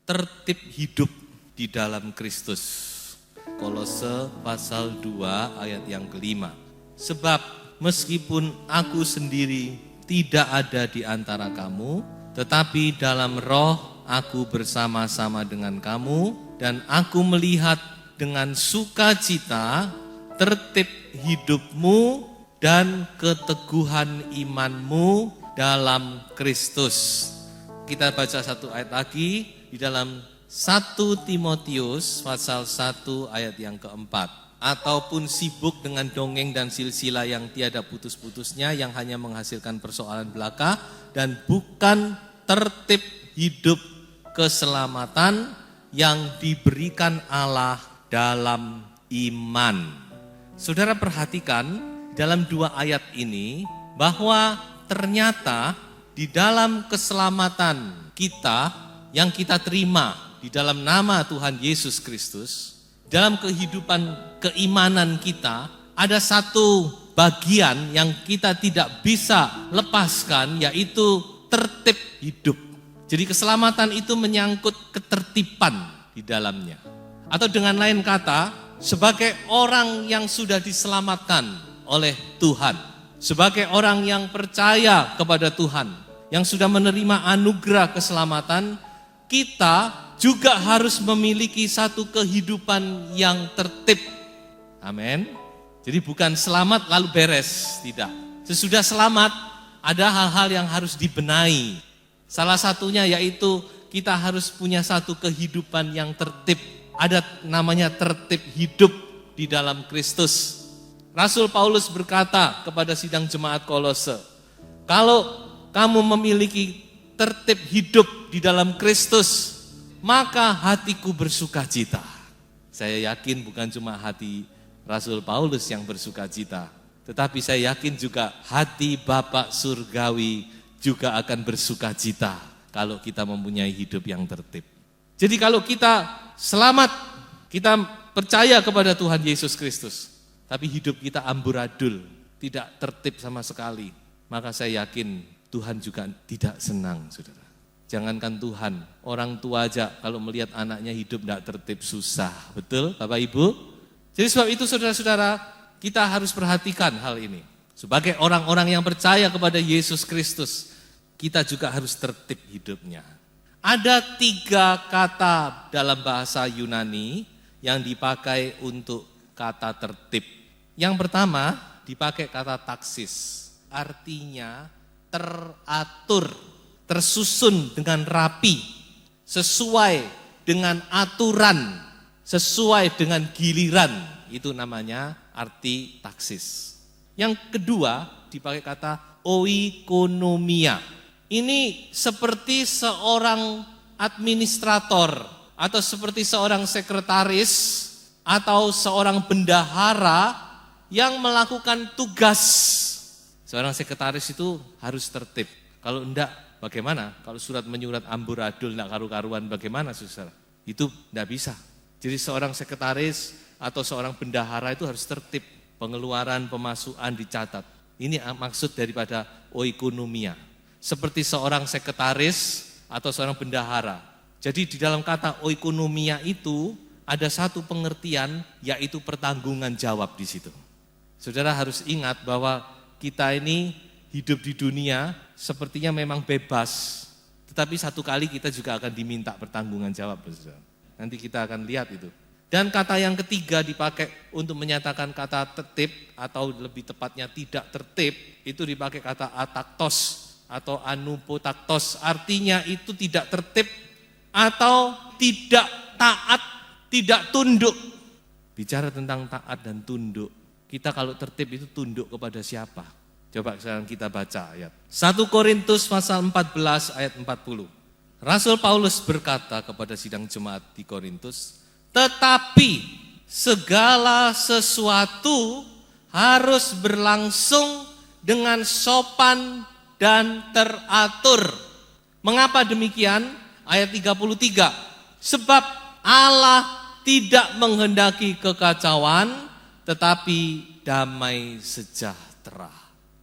Tertib hidup di dalam Kristus. Kolose pasal 2 ayat yang kelima. Sebab meskipun aku sendiri tidak ada di antara kamu, tetapi dalam roh aku bersama-sama dengan kamu, dan aku melihat dengan sukacita tertib hidupmu dan keteguhan imanmu dalam Kristus. Kita baca satu ayat lagi di dalam 1 Timotius pasal 1 ayat yang keempat. Ataupun sibuk dengan dongeng dan silsilah yang tiada putus-putusnya, yang hanya menghasilkan persoalan belaka, dan bukan tertib hidup keselamatan yang diberikan Allah dalam iman. Saudara perhatikan dalam 2 ayat ini bahwa ternyata di dalam keselamatan kita yang kita terima di dalam nama Tuhan Yesus Kristus, dalam kehidupan keimanan kita, ada satu bagian yang kita tidak bisa lepaskan, yaitu tertib hidup. Jadi keselamatan itu menyangkut ketertiban di dalamnya. Atau dengan lain kata, sebagai orang yang sudah diselamatkan oleh Tuhan, sebagai orang yang percaya kepada Tuhan, yang sudah menerima anugerah keselamatan, kita juga harus memiliki satu kehidupan yang tertib. Amin. Jadi bukan selamat lalu beres, tidak. Sesudah selamat ada hal-hal yang harus dibenahi. Salah satunya yaitu kita harus punya satu kehidupan yang tertib. Ada namanya tertib hidup di dalam Kristus. Rasul Paulus berkata kepada sidang jemaat Kolose, kalau kamu memiliki tertib hidup di dalam Kristus, maka hatiku bersuka cita. Saya yakin bukan cuma hati Rasul Paulus yang bersuka cita, tetapi saya yakin juga hati Bapa Surgawi juga akan bersuka cita kalau kita mempunyai hidup yang tertib. Jadi kalau kita selamat, kita percaya kepada Tuhan Yesus Kristus, tapi hidup kita amburadul, tidak tertib sama sekali, maka saya yakin Tuhan juga tidak senang, saudara. Jangankan Tuhan, orang tua aja kalau melihat anaknya hidup tidak tertib susah. Betul Bapak Ibu? Jadi sebab itu saudara-saudara, kita harus perhatikan hal ini. Sebagai orang-orang yang percaya kepada Yesus Kristus, kita juga harus tertib hidupnya. Ada 3 kata dalam bahasa Yunani yang dipakai untuk kata tertib. Yang pertama dipakai kata taksis, artinya teratur, tersusun dengan rapi, sesuai dengan aturan, sesuai dengan giliran. Itu namanya arti taksis. Yang kedua dipakai kata oikonomia. Ini seperti seorang administrator atau seperti seorang sekretaris atau seorang bendahara yang melakukan tugas. Seorang sekretaris itu harus tertib. Kalau enggak, bagaimana? Kalau surat menyurat amburadul, enggak karu-karuan, bagaimana saudara? Itu enggak bisa. Jadi seorang sekretaris atau seorang bendahara itu harus tertib. Pengeluaran, pemasukan dicatat. Ini maksud daripada oikonomia. Seperti seorang sekretaris atau seorang bendahara. Jadi di dalam kata oikonomia itu ada satu pengertian, yaitu pertanggungan jawab di situ. Saudara harus ingat bahwa kita ini hidup di dunia sepertinya memang bebas, tetapi satu kali kita juga akan diminta pertanggungan jawab. Nanti kita akan lihat itu. Dan kata yang ketiga dipakai untuk menyatakan kata tertib atau lebih tepatnya tidak tertib, itu dipakai kata ataktos atau anupotaktos, artinya itu tidak tertib atau tidak taat, tidak tunduk. Bicara tentang taat dan tunduk, kita kalau tertib itu tunduk kepada siapa? Coba sekarang kita baca ayat. 1 Korintus pasal 14 ayat 40. Rasul Paulus berkata kepada sidang jemaat di Korintus, tetapi segala sesuatu harus berlangsung dengan sopan dan teratur. Mengapa demikian? Ayat 33. Sebab Allah tidak menghendaki kekacauan, tetapi damai sejahtera.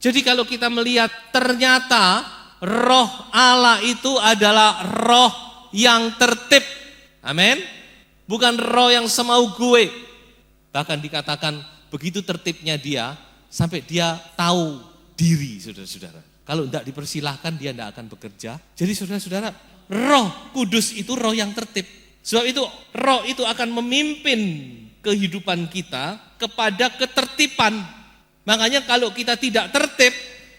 Jadi kalau kita melihat ternyata roh Allah itu adalah roh yang tertib. Amin. Bukan roh yang semau gue. Bahkan dikatakan begitu tertibnya dia, sampai dia tahu diri, saudara-saudara. Kalau tidak dipersilahkan dia tidak akan bekerja. Jadi saudara-saudara, roh kudus itu roh yang tertib. Sebab itu roh itu akan memimpin kehidupan kita kepada ketertiban. Makanya kalau kita tidak tertib,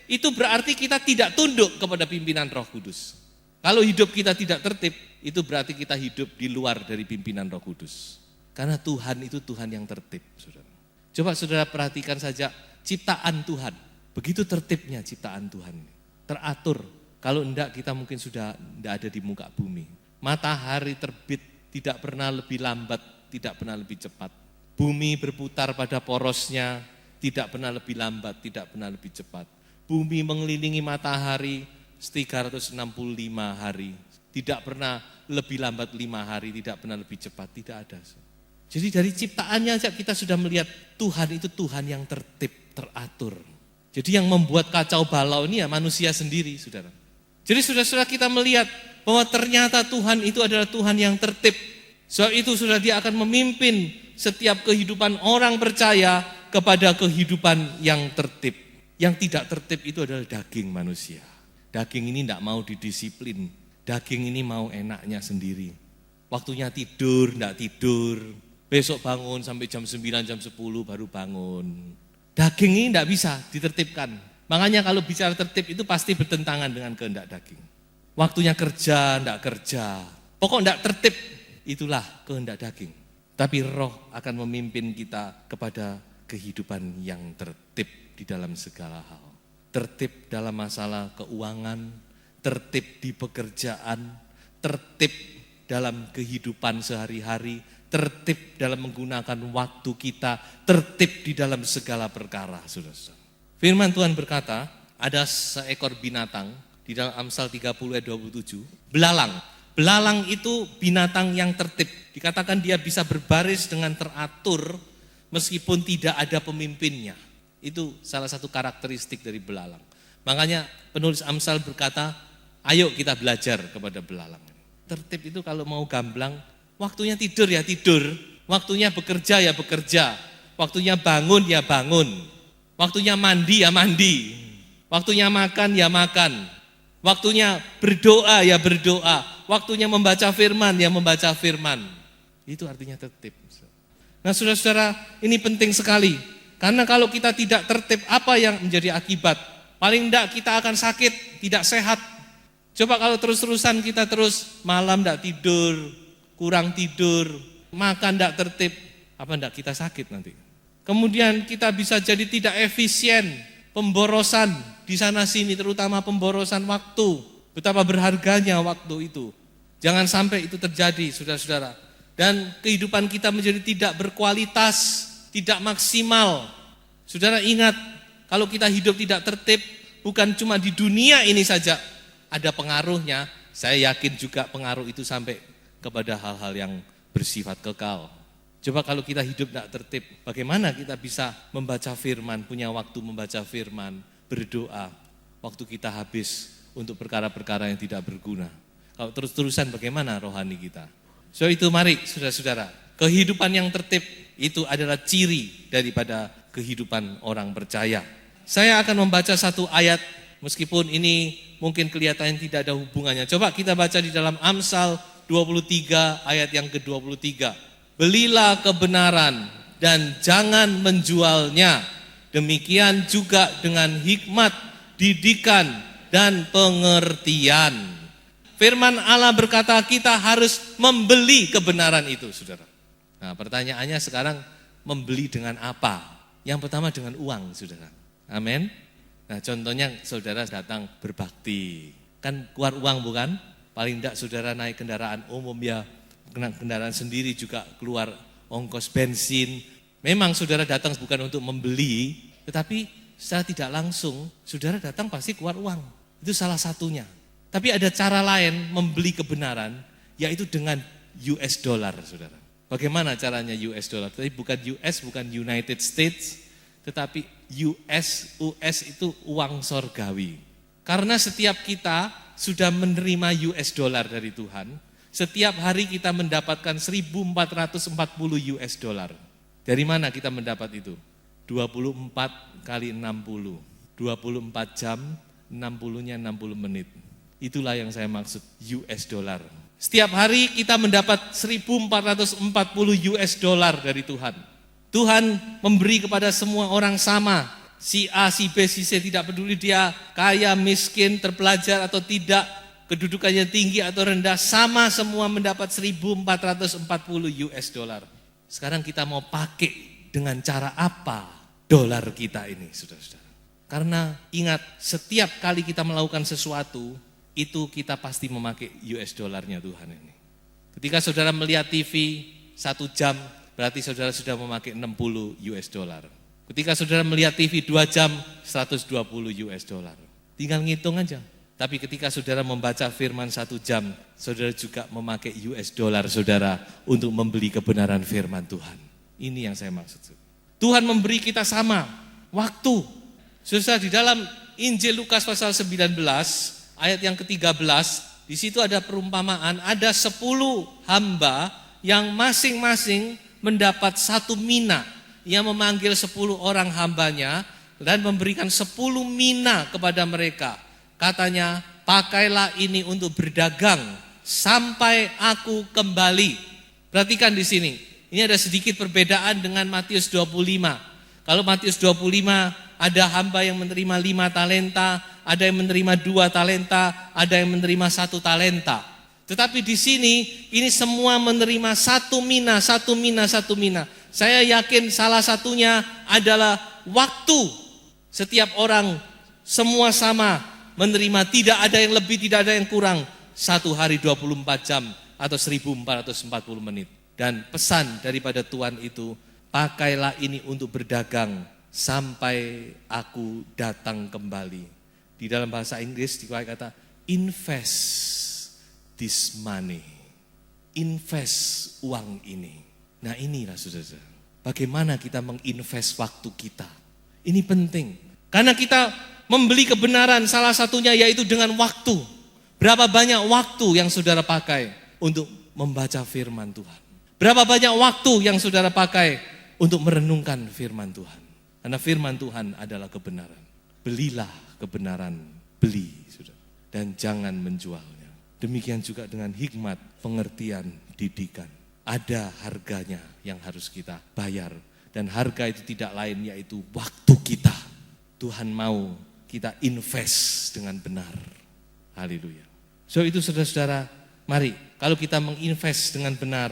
itu berarti kita tidak tunduk kepada pimpinan Roh Kudus. Kalau hidup kita tidak tertib, itu berarti kita hidup di luar dari pimpinan Roh Kudus. Karena Tuhan itu Tuhan yang tertib, saudara. Coba saudara perhatikan saja ciptaan Tuhan. Begitu tertibnya ciptaan Tuhan. Teratur. Kalau enggak kita mungkin sudah enggak ada di muka bumi. Matahari terbit tidak pernah lebih lambat, tidak pernah lebih cepat. Bumi berputar pada porosnya, tidak pernah lebih lambat, tidak pernah lebih cepat. Bumi mengelilingi matahari 365 hari. Tidak pernah lebih lambat 5 hari, tidak pernah lebih cepat, tidak ada. Jadi dari ciptaannya saja kita sudah melihat Tuhan itu Tuhan yang tertib, teratur. Jadi yang membuat kacau balau ini ya manusia sendiri, saudara. Jadi saudara-saudara kita melihat bahwa ternyata Tuhan itu adalah Tuhan yang tertib. Sebab itu sudah dia akan memimpin setiap kehidupan orang percaya kepada kehidupan yang tertib. Yang tidak tertib itu adalah daging manusia. Daging ini tidak mau didisiplin. Daging ini mau enaknya sendiri. Waktunya tidur, tidak tidur. Besok bangun sampai jam 9, jam 10 baru bangun. Daging ini tidak bisa ditertibkan. Makanya kalau bicara tertib itu pasti bertentangan dengan kehendak daging. Waktunya kerja, tidak kerja. Pokok tidak tertib, itulah kehendak daging. Tapi roh akan memimpin kita kepada kehidupan yang tertib di dalam segala hal. Tertib dalam masalah keuangan, tertib di pekerjaan, tertib dalam kehidupan sehari-hari, tertib dalam menggunakan waktu kita, tertib di dalam segala perkara, saudara-saudara. Firman Tuhan berkata, ada seekor binatang di dalam Amsal 30 ayat 27, belalang. Belalang itu binatang yang tertib. Dikatakan dia bisa berbaris dengan teratur meskipun tidak ada pemimpinnya. Itu salah satu karakteristik dari belalang. Makanya penulis Amsal berkata, ayo kita belajar kepada belalang. Tertib itu kalau mau gamblang, waktunya tidur ya tidur, waktunya bekerja ya bekerja, waktunya bangun ya bangun, waktunya mandi ya mandi, waktunya makan ya makan, waktunya berdoa ya berdoa, waktunya membaca firman ya membaca firman. Itu artinya tertib. Nah saudara-saudara, ini penting sekali. Karena kalau kita tidak tertib, apa yang menjadi akibat? Paling enggak kita akan sakit, tidak sehat. Coba kalau terus-terusan kita terus malam enggak tidur, kurang tidur, makan enggak tertib, apa enggak kita sakit nanti? Kemudian kita bisa jadi tidak efisien, pemborosan di sana sini, terutama pemborosan waktu. Betapa berharganya waktu itu. Jangan sampai itu terjadi, saudara-saudara. Dan kehidupan kita menjadi tidak berkualitas, tidak maksimal. Saudara ingat, kalau kita hidup tidak tertib, bukan cuma di dunia ini saja ada pengaruhnya. Saya yakin juga pengaruh itu sampai kepada hal-hal yang bersifat kekal. Coba kalau kita hidup tidak tertib, bagaimana kita bisa membaca firman, punya waktu membaca firman, berdoa, waktu kita habis untuk perkara-perkara yang tidak berguna. Kalau terus-terusan bagaimana rohani kita? So itu mari saudara-saudara, kehidupan yang tertib itu adalah ciri daripada kehidupan orang percaya. Saya akan membaca satu ayat, meskipun ini mungkin kelihatan tidak ada hubungannya. Coba kita baca di dalam Amsal 23 ayat yang ke-23. Belilah kebenaran dan jangan menjualnya. Demikian juga dengan hikmat, didikan, dan pengertian. Firman Allah berkata kita harus membeli kebenaran itu, saudara. Nah pertanyaannya sekarang, membeli dengan apa? Yang pertama dengan uang, saudara. Amin. Nah contohnya saudara datang berbakti. Kan keluar uang bukan? paling tidak saudara naik kendaraan umum ya, kendaraan sendiri juga keluar ongkos bensin. Memang saudara datang bukan untuk membeli, tetapi secara tidak langsung saudara datang pasti keluar uang. Itu salah satunya. Tapi ada cara lain membeli kebenaran, yaitu dengan US dollar, saudara. Bagaimana caranya US dollar? Tapi bukan US, bukan United States, tetapi US itu uang sorgawi. Karena setiap kita sudah menerima US dollar dari Tuhan, setiap hari kita mendapatkan 1.440 US dollar. Dari mana kita mendapat itu? 24 kali 60, 24 jam, 60-nya 60 menit. Itulah yang saya maksud US dollar. Setiap hari kita mendapat 1.440 US dollar dari Tuhan. Tuhan memberi kepada semua orang sama. Si A, si B, si C, tidak peduli dia kaya, miskin, terpelajar atau tidak, kedudukannya tinggi atau rendah, sama semua mendapat 1.440 US dollar. Sekarang kita mau pakai dengan cara apa dolar kita ini, saudara-saudara? Karena ingat, setiap kali kita melakukan sesuatu, itu kita pasti memakai US dollarnya Tuhan ini. Ketika saudara melihat TV 1 jam, berarti saudara sudah memakai 60 US dollar. Ketika saudara melihat TV 2 jam, 120 US dollar. Tinggal ngitung aja. Tapi ketika saudara membaca firman 1 jam, saudara juga memakai US dollar saudara untuk membeli kebenaran firman Tuhan. Ini yang saya maksud. Tuhan memberi kita sama waktu. Saudara, di dalam Injil Lukas pasal 19, ayat yang ke-13, di situ ada perumpamaan, ada 10 hamba yang masing-masing mendapat 1 mina. Ia memanggil 10 orang hambanya dan memberikan 10 mina kepada mereka. Katanya, pakailah ini untuk berdagang sampai aku kembali. Perhatikan di sini, ini ada sedikit perbedaan dengan Matius 25. Kalau Matius 25 ada hamba yang menerima 5 talenta, ada yang menerima 2 talenta, ada yang menerima 1 talenta. Tetapi di sini, ini semua menerima 1 mina, 1 mina, 1 mina. Saya yakin salah satunya adalah waktu. Setiap orang semua sama menerima, tidak ada yang lebih, tidak ada yang kurang. 1 hari 24 jam atau 1.440 menit. Dan pesan daripada Tuhan itu, pakailah ini untuk berdagang sampai aku datang kembali. Di dalam bahasa Inggris dipakai kata invest this money. Invest uang ini. Nah inilah saudara, bagaimana kita menginvest waktu kita. Ini penting. Karena kita membeli kebenaran salah satunya yaitu dengan waktu. Berapa banyak waktu yang saudara pakai untuk membaca firman Tuhan? Berapa banyak waktu yang saudara pakai untuk merenungkan firman Tuhan? Karena firman Tuhan adalah kebenaran. Belilah kebenaran, beli, saudara, dan jangan menjualnya. Demikian juga dengan hikmat, pengertian, didikan. Ada harganya yang harus kita bayar. Dan harga itu tidak lain yaitu waktu kita. Tuhan mau kita invest dengan benar. Haleluya. So itu saudara-saudara, mari kalau kita menginvest dengan benar,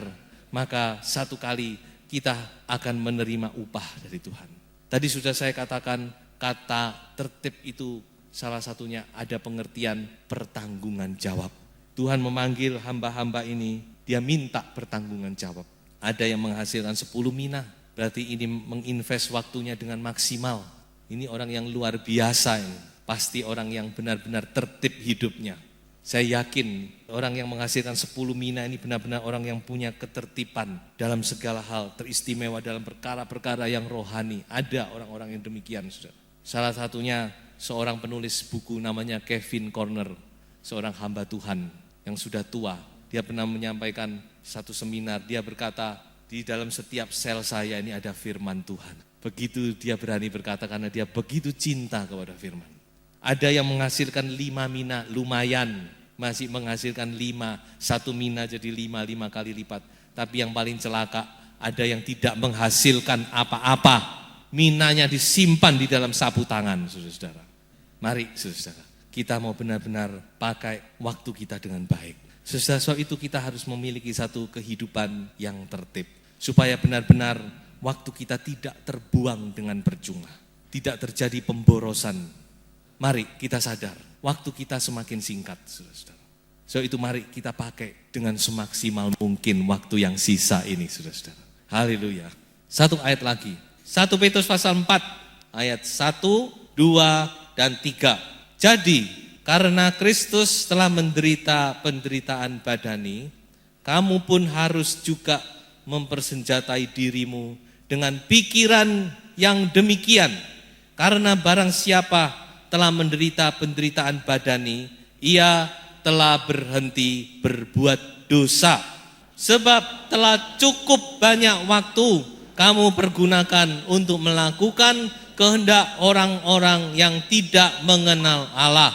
maka satu kali kita akan menerima upah dari Tuhan. Tadi sudah saya katakan kata tertib itu salah satunya ada pengertian pertanggungan jawab. Tuhan memanggil hamba-hamba ini, dia minta pertanggungan jawab. Ada yang menghasilkan 10 mina, berarti ini menginvest waktunya dengan maksimal. Ini orang yang luar biasa ini, pasti orang yang benar-benar tertib hidupnya. Saya yakin orang yang menghasilkan 10 mina ini benar-benar orang yang punya ketertiban dalam segala hal, teristimewa dalam perkara-perkara yang rohani. Ada orang-orang yang demikian, saudara. Salah satunya seorang penulis buku namanya Kevin Corner, seorang hamba Tuhan yang sudah tua. Dia pernah menyampaikan satu seminar, dia berkata, di dalam setiap sel saya ini ada firman Tuhan. Begitu dia berani berkata karena dia begitu cinta kepada firman. Ada yang menghasilkan 5 mina, lumayan, masih menghasilkan 5, 1 mina jadi 5 kali lipat. Tapi yang paling celaka, ada yang tidak menghasilkan apa-apa. Minanya disimpan di dalam sapu tangan, saudara-saudara. Mari, saudara-saudara, kita mau benar-benar pakai waktu kita dengan baik. Saudara, sebab itu kita harus memiliki satu kehidupan yang tertib. Supaya benar-benar waktu kita tidak terbuang dengan percuma. Tidak terjadi pemborosan. Mari kita sadar, waktu kita semakin singkat, saudara-saudara. So itu mari kita pakai dengan semaksimal mungkin waktu yang sisa ini, saudara-saudara. Haleluya. Satu ayat lagi. 1 Petrus pasal 4 ayat 1, 2, dan 3. Jadi karena Kristus telah menderita penderitaan badani, kamu pun harus juga mempersenjatai dirimu dengan pikiran yang demikian. Karena barang siapa telah menderita penderitaan badani, ia telah berhenti berbuat dosa. Sebab telah cukup banyak waktu kamu pergunakan untuk melakukan kehendak orang-orang yang tidak mengenal Allah.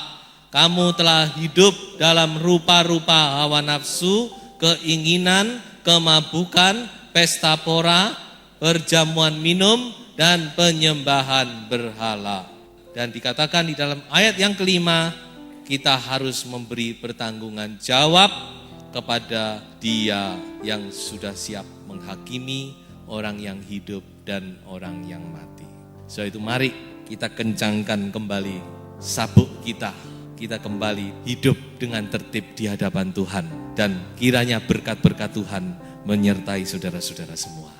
Kamu telah hidup dalam rupa-rupa hawa nafsu, keinginan, kemabukan, pesta pora, perjamuan minum, dan penyembahan berhala. Dan dikatakan di dalam ayat yang kelima, kita harus memberi pertanggungan jawab kepada Dia yang sudah siap menghakimi orang yang hidup dan orang yang mati. So itu mari kita kencangkan kembali sabuk kita. Kita kembali hidup dengan tertib di hadapan Tuhan. Dan kiranya berkat-berkat Tuhan menyertai saudara-saudara semua.